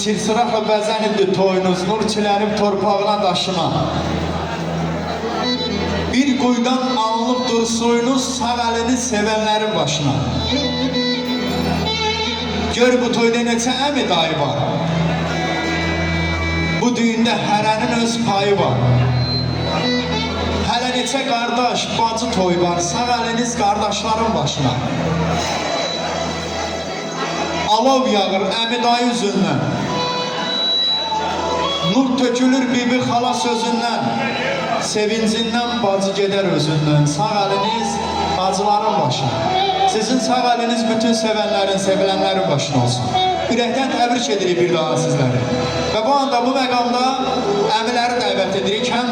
çirsıraqla bəzənibdir toyunuz, nur çilənib torpağına daşına. Bir quyudan alınıbdır suyunuz, sağ əlini sevənlərin başına. Gör bu toyda neçə əmi dayı var. Bu düyündə hərənin öz payı var. Hələ neçə qardaş, bacı toy var, sağ əliniz qardaşların başına. Alov yağır əmi dayı üzündən. Nur tökülür bibi xala sözündən. Sevincindən bacı gedər özündən. Sağ əliniz bacıların başına. Sizin sağ əliniz bütün sevənlərin, sevilənlərin başına olsun. Ürəkdən təbrik edirik bir daha sizləri. Və bu anda bu məqamda əmiləri dəvət edirik. Həm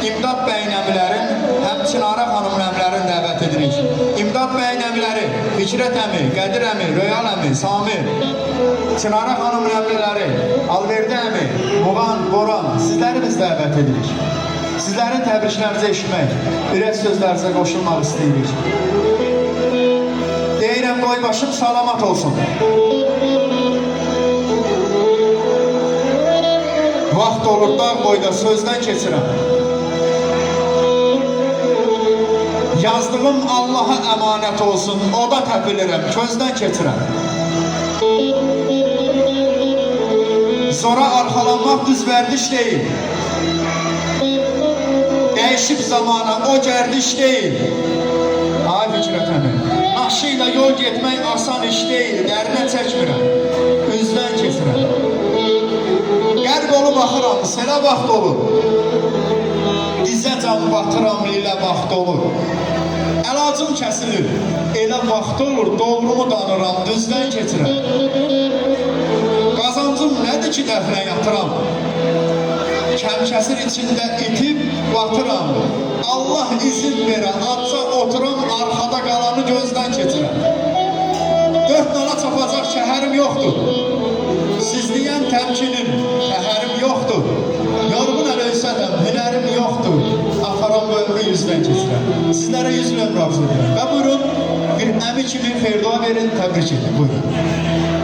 İmdad bəyin əmilərin, həm Çinara xanımın əmilərin dəvət edirik. İmdad bəyin əmiləri, Fikrət əmi, Qədir əmi, Röyal əmi, Sami, Çinara xanımın əmiləri, Alverdi əmi, Muğan, Boran, sizləri biz dəvət edirik. Sizlərin təbriklərinizi eşitmək, ürək sözlərinizə qoşulmaq istəyirik. Deyirəm, qoy başım salamat olsun. Vaxt olur dağ boyda sözdən keçirəm. Yazdığım Allaha əmanət olsun, o da təpilirəm, közdən keçirəm. Zora arxalanmaq düz vərdiş deyil. Dəyişib zamana o gərdiş deyil. Ay Fikrət əmi, naşı ilə yol getmək asan iş deyil, dərinə çəkmirəm, üzdən keçirəm. Qərb olu baxıram, selə vaxt olur. Dizə can batıram, ilə vaxt olur. Əlacım kəsilir, elə vaxt olur, doğrumu danıram, düzdən keçirəm. Qazancım nədir ki, dəfnə yatıram? Kəmkəsir içində itib batıram. Allah izin verə, atsa oturam, arxada qalanı gözdən keçirəm. 4 nala çapacaq şəhərim yoxdur. Siz deyən təmkinim, şəhərim yoxdur. Yorğun əlöysədəm, hünərim yoxdur. Aparam bu ömrü yüzdən keçirəm. Sizlərə 100 ömrü arzu edirəm. Və buyurun, bir əmi kimi xeyrdua verin, təbrik edin. Buyurun.